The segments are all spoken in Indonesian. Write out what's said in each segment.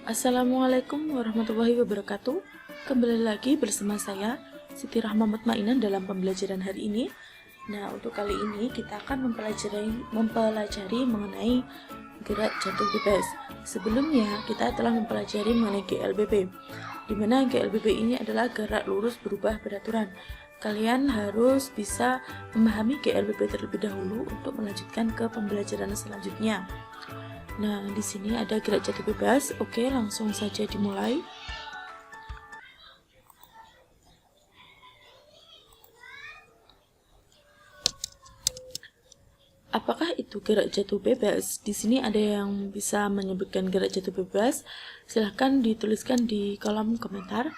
Assalamualaikum warahmatullahi wabarakatuh. Kembali lagi bersama saya Siti Rahma Mutmainan dalam pembelajaran hari ini. Nah, untuk kali ini kita akan mempelajari mengenai gerak jatuh bebas. Sebelumnya kita telah mempelajari mengenai GLBP, di mana GLBP ini adalah gerak lurus berubah beraturan. Kalian harus bisa memahami GLBP terlebih dahulu untuk melanjutkan ke pembelajaran selanjutnya. Nah, di sini ada gerak jatuh bebas. Oke, langsung saja dimulai. Apakah itu gerak jatuh bebas? Di sini ada yang bisa menyebutkan gerak jatuh bebas. Silahkan dituliskan di kolom komentar.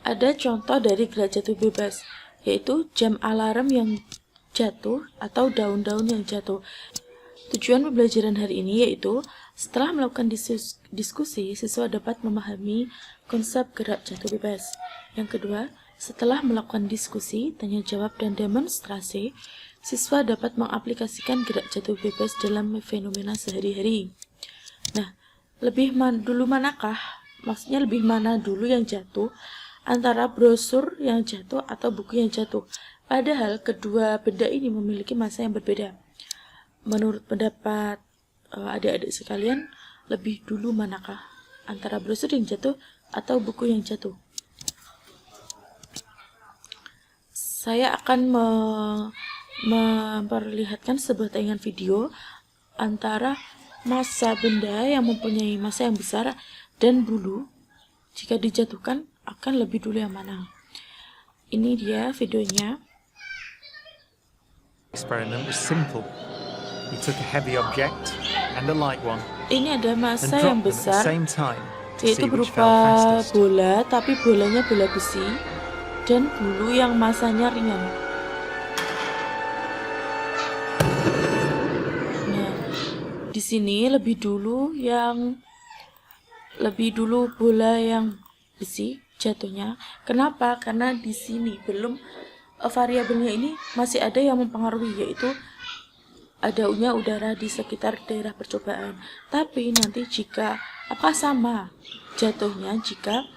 Ada contoh dari gerak jatuh bebas, yaitu jam alarm yang jatuh atau daun-daun yang jatuh. Tujuan pembelajaran hari ini yaitu setelah melakukan diskusi, siswa dapat memahami konsep gerak jatuh bebas. Yang kedua, setelah melakukan diskusi, tanya jawab dan demonstrasi, siswa dapat mengaplikasikan gerak jatuh bebas dalam fenomena sehari-hari. Nah, maksudnya lebih mana dulu yang jatuh, antara brosur yang jatuh atau buku yang jatuh. Padahal kedua benda ini memiliki masa yang berbeda. Menurut pendapat adik-adik sekalian, lebih dulu manakah? Antara brosur yang jatuh atau buku yang jatuh? Saya akan memperlihatkan sebuah tayangan video antara massa benda yang mempunyai massa yang besar dan dulu jika dijatuhkan akan lebih dulu yang mana. Ini dia videonya. Experiment was simple. He took a heavy object and a light one. Ini ada and massa yang dropped them at the besar, same time to yaitu see which berupa fell fastest. bola, tapi bolanya bola besi, dan bulu yang masanya ringan. Nah, di sini lebih dulu bola yang besi jatuhnya. Kenapa? Karena di sini belum variabelnya ini masih ada yang mempengaruhi, yaitu adanya udara di sekitar daerah percobaan. Tapi nanti apakah sama jatuhnya jika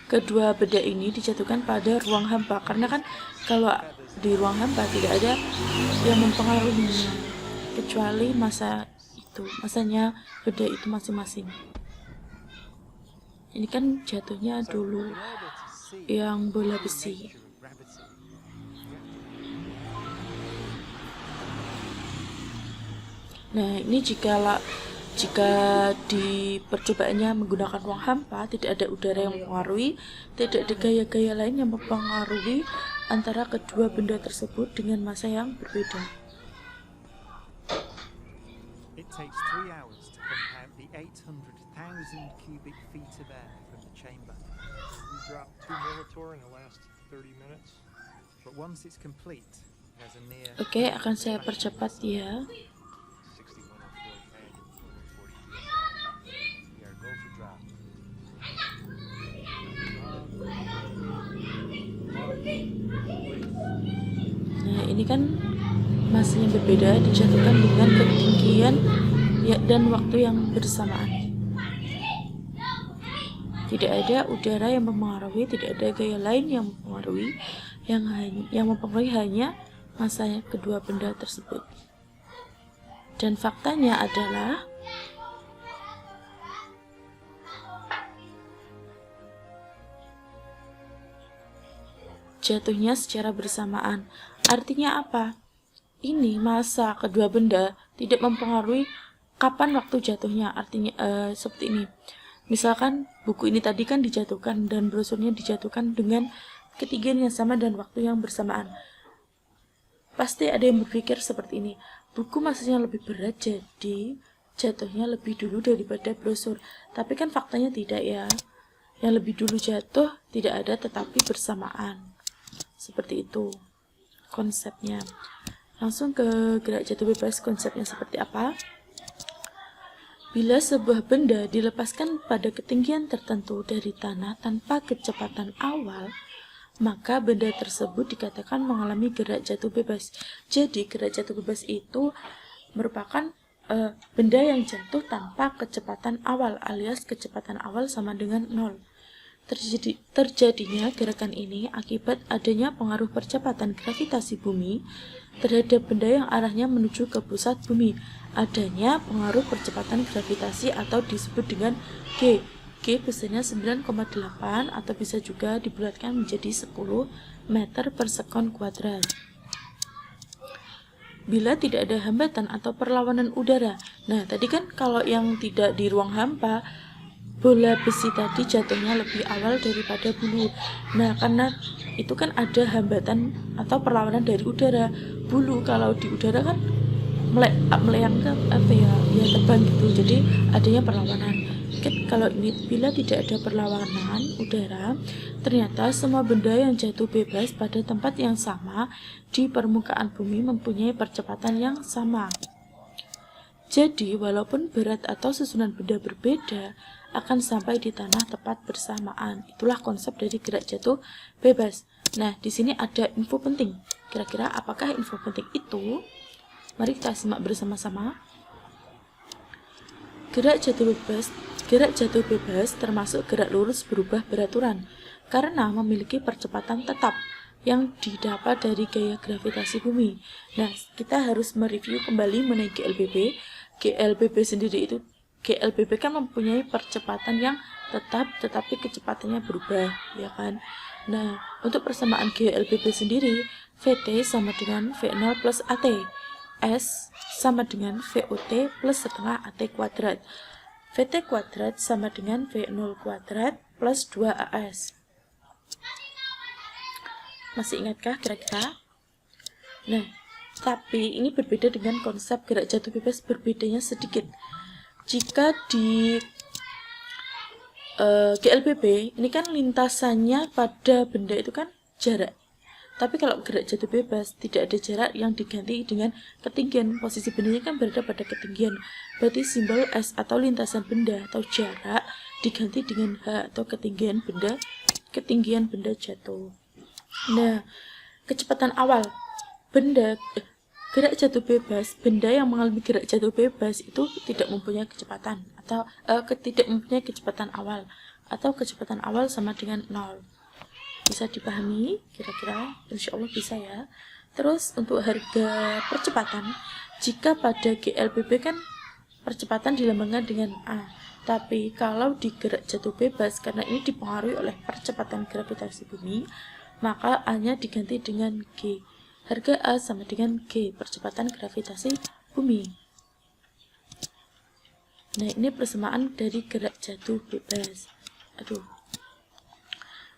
kedua benda ini dijatuhkan pada ruang hampa? Karena kan kalau di ruang hampa tidak ada yang mempengaruhinya kecuali masanya benda itu masing-masing. Ini kan jatuhnya dulu yang bola besi. Nah, ini jika di percobaannya menggunakan ruang hampa, tidak ada udara yang mempengaruhi, tidak ada gaya-gaya lain yang mempengaruhi antara kedua benda tersebut dengan massa yang berbeda. It takes 3 hours to pump out the 800,000 cubic feet of air from the chamber. We dropped 2 Militor in the last 30 minutes. But once it's complete, there's a near Oke, akan saya percepat ya. 6104 and 140 we are go for drop. Nah, ini kan masanya berbeda, dijatuhkan dengan ketinggian dan waktu yang bersamaan. Tidak ada udara yang mempengaruhi, tidak ada gaya lain yang mempengaruhi, yang mempengaruhi hanya massa kedua benda tersebut. Dan faktanya adalah jatuhnya secara bersamaan. Artinya apa? Ini massa kedua benda tidak mempengaruhi kapan waktu jatuhnya. Artinya seperti ini. Misalkan buku ini tadi kan dijatuhkan dan brosurnya dijatuhkan dengan ketinggian yang sama dan waktu yang bersamaan. Pasti ada yang berpikir seperti ini. Buku massanya lebih berat, jadi jatuhnya lebih dulu daripada brosur. Tapi kan faktanya tidak ya. Yang lebih dulu jatuh tidak ada, tetapi bersamaan. Seperti itu konsepnya. Langsung ke gerak jatuh bebas, konsepnya seperti apa? Bila sebuah benda dilepaskan pada ketinggian tertentu dari tanah tanpa kecepatan awal, maka benda tersebut dikatakan mengalami gerak jatuh bebas. Jadi gerak jatuh bebas itu merupakan benda yang jatuh tanpa kecepatan awal, alias kecepatan awal sama dengan 0. Terjadinya gerakan ini akibat adanya pengaruh percepatan gravitasi bumi terhadap benda yang arahnya menuju ke pusat bumi. Adanya pengaruh percepatan gravitasi atau disebut dengan G. G besarnya 9,8 atau bisa juga dibulatkan menjadi 10 meter per sekon kuadrat. Bila tidak ada hambatan atau perlawanan udara. Nah, tadi kan kalau yang tidak di ruang hampa, bola besi tadi jatuhnya lebih awal daripada bulu. Nah, karena itu kan ada hambatan atau perlawanan dari udara. Bulu kalau di udara kan melayang ke ya terbang gitu. Jadi adanya perlawanan. Kalau ini bila tidak ada perlawanan udara, ternyata semua benda yang jatuh bebas pada tempat yang sama di permukaan bumi mempunyai percepatan yang sama. Jadi, walaupun berat atau susunan benda berbeda, akan sampai di tanah tepat bersamaan. Itulah konsep dari gerak jatuh bebas. Nah, di sini ada info penting. Kira-kira apakah info penting itu? Mari kita simak bersama-sama. Gerak jatuh bebas termasuk gerak lurus berubah beraturan karena memiliki percepatan tetap yang didapat dari gaya gravitasi bumi. Nah, kita harus mereview kembali mengenai GLBB. GLBB sendiri itu, GLBB kan mempunyai percepatan yang tetap tetapi kecepatannya berubah, ya kan? Nah, untuk persamaan GLBB sendiri, VT sama dengan V0 plus AT. S sama dengan VOT plus setengah AT kuadrat. VT kuadrat sama dengan V0 kuadrat plus 2AS. Masih ingatkah kira-kira? Nah, tapi ini berbeda dengan konsep gerak jatuh bebas, berbedanya sedikit. Jika di GLBB, ini kan lintasannya pada benda itu kan jarak. Tapi kalau gerak jatuh bebas, tidak ada jarak yang diganti dengan ketinggian. Posisi bendanya kan berada pada ketinggian. Berarti simbol S atau lintasan benda atau jarak diganti dengan H atau ketinggian benda jatuh. Nah, kecepatan awal gerak jatuh bebas, benda yang mengalami gerak jatuh bebas itu tidak mempunyai kecepatan atau tidak mempunyai kecepatan awal atau kecepatan awal sama dengan 0. Bisa dipahami kira-kira? Insya Allah bisa ya. Terus untuk harga percepatan, jika pada GLBB kan percepatan dilambangkan dengan A, tapi kalau di gerak jatuh bebas karena ini dipengaruhi oleh percepatan gravitasi bumi, maka A-nya diganti dengan G. Harga A sama dengan G, percepatan gravitasi bumi. Nah, ini persamaan dari gerak jatuh bebas.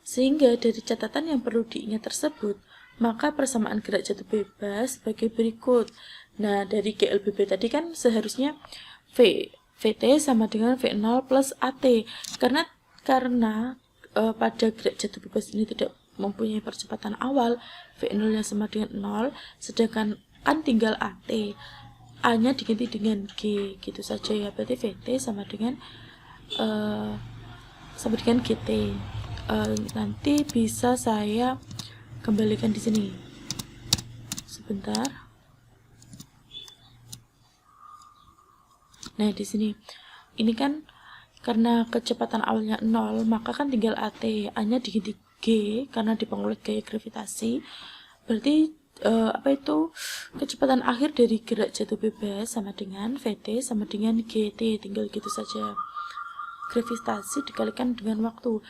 Sehingga dari catatan yang perlu diingat tersebut, maka persamaan gerak jatuh bebas sebagai berikut. Nah, dari GLBB tadi kan seharusnya VT sama dengan V0 plus AT. Karena pada gerak jatuh bebas ini tidak mempunyai percepatan awal, V0-nya sama dengan 0, sedangkan kan tinggal AT. A-nya diganti dengan G, gitu saja ya. Berarti VT sama dengan GT. Nanti bisa saya kembalikan di sini. Sebentar. Nah, di sini ini kan karena kecepatan awalnya 0, maka kan tinggal AT, A-nya diganti G karena dipengaruhi gaya gravitasi. Berarti kecepatan akhir dari gerak jatuh bebas sama dengan VT sama dengan GT, tinggal gitu saja. Gravitasi dikalikan dengan waktu.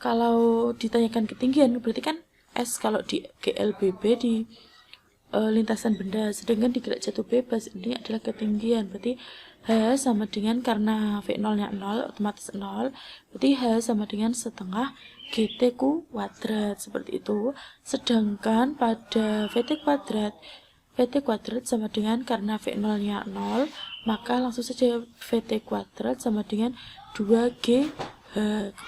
Kalau ditanyakan ketinggian, berarti kan S kalau di GLBB di lintasan benda, sedangkan di gerak jatuh bebas ini adalah ketinggian. Berarti H sama dengan, karena V0-nya 0, otomatis 0, berarti H sama dengan setengah GT kuadrat, seperti itu. Sedangkan pada VT kuadrat sama dengan, karena V0-nya 0, maka langsung saja VT kuadrat sama dengan 2G.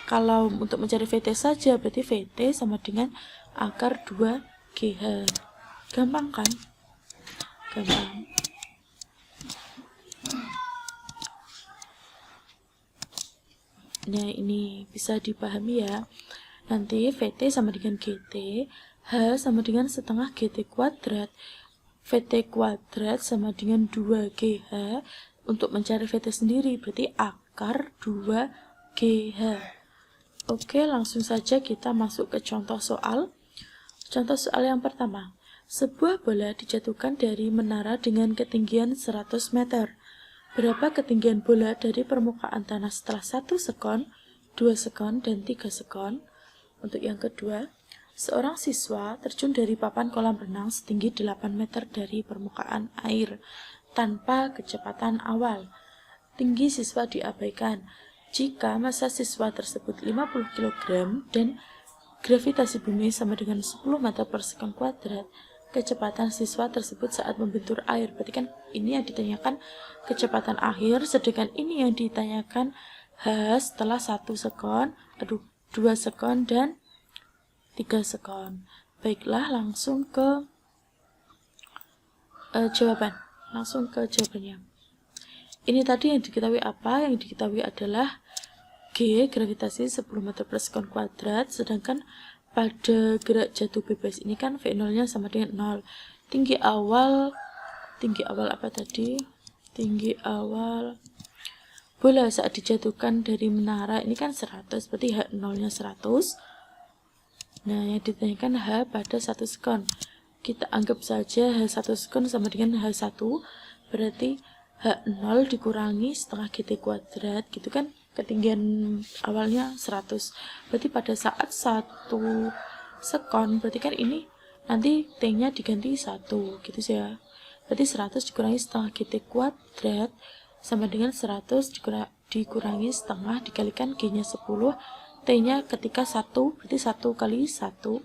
Kalau untuk mencari VT saja, berarti VT sama dengan akar 2GH. Gampang kan? Gampang. Nah, ini bisa dipahami ya. Nanti VT sama dengan GT, H sama dengan setengah GT kuadrat, VT kuadrat sama dengan 2GH. Untuk mencari VT sendiri berarti akar 2GH. Oke, langsung saja kita masuk ke contoh soal. Contoh soal yang pertama. Sebuah bola dijatuhkan dari menara dengan ketinggian 100 meter. Berapa ketinggian bola dari permukaan tanah setelah 1 sekon, 2 sekon, dan 3 sekon? Untuk yang kedua, seorang siswa terjun dari papan kolam renang setinggi 8 meter dari permukaan air tanpa kecepatan awal. Tinggi siswa diabaikan. Jika massa siswa tersebut 50 kg dan gravitasi bumi sama dengan 10 meter per sekon kuadrat, kecepatan siswa tersebut saat membentur air. Berarti kan ini yang ditanyakan kecepatan akhir, sedangkan ini yang ditanyakan setelah 1 sekon, 2 sekon, dan 3 sekon. Baiklah, langsung ke jawabannya. Ini tadi yang diketahui apa? Yang diketahui adalah G, gravitasi 10 meter per sekon kuadrat, sedangkan pada gerak jatuh bebas ini kan V0-nya sama dengan 0. Tinggi awal apa tadi? Tinggi awal bola saat dijatuhkan dari menara ini kan 100, berarti H0-nya 100. Nah, yang ditanyakan H pada 1 sekon. Kita anggap saja H1 sekon sama dengan H1, berarti H0 dikurangi setengah GT kuadrat, gitu kan, ketinggian awalnya 100. Berarti pada saat 1 sekon, berarti kan ini nanti T-nya diganti 1, gitu ya. Berarti 100 dikurangi setengah GT kuadrat sama dengan 100 dikurangi setengah dikalikan G-nya 10, T-nya ketika 1, berarti 1 kali 1,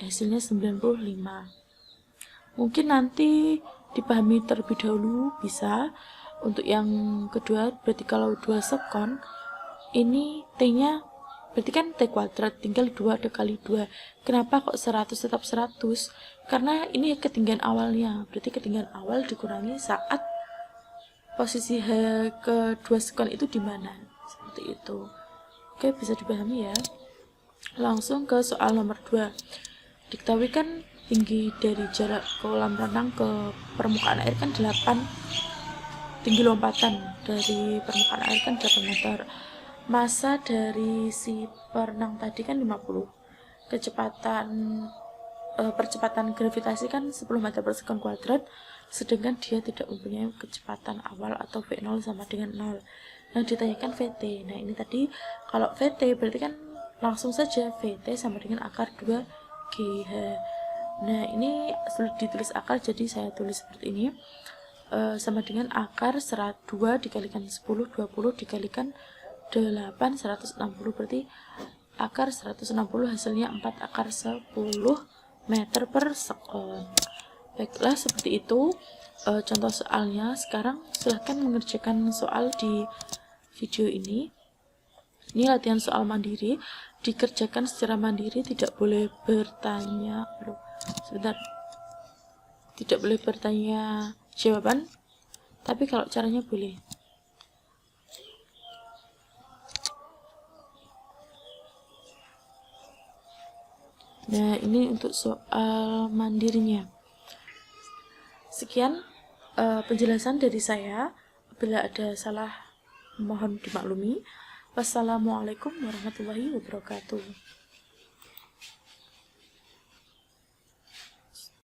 hasilnya 95. Mungkin nanti dipahami terlebih dahulu bisa. Untuk yang kedua, berarti kalau 2 sekon, ini T-nya berarti kan T kuadrat, tinggal 2 kali 2. Kenapa kok 100 tetap 100? Karena ini ketinggian awalnya, berarti ketinggian awal dikurangi saat posisi H ke 2 sekon itu di mana. Seperti itu. Oke, bisa dipahami ya. Langsung ke soal nomor 2. Diketahui kan tinggi dari jarak kolam renang ke permukaan air kan 8, tinggi lompatan dari permukaan air kan 8 meter. Massa dari si perenang tadi kan 50. Percepatan gravitasi kan 10 meter per sekon kuadrat, sedangkan dia tidak mempunyai kecepatan awal atau V0 sama dengan 0. Yang ditanyakan VT. Nah, ini tadi kalau VT berarti kan langsung saja VT sama dengan akar 2GH. Nah, ini sudah ditulis akar, jadi saya tulis seperti ini. Sama dengan akar 2 dikalikan 10, 20 dikalikan 8, 160. Berarti akar 160 hasilnya 4 akar 10 meter per sekon. Baiklah, seperti itu contoh soalnya. Sekarang silahkan mengerjakan soal di video ini. Ini latihan soal mandiri, dikerjakan secara mandiri, tidak boleh bertanya. Tidak boleh bertanya jawaban, tapi kalau caranya boleh. Nah, ini untuk soal mandirinya. Sekian penjelasan dari saya. Bila ada salah, mohon dimaklumi. Wassalamualaikum warahmatullahi wabarakatuh.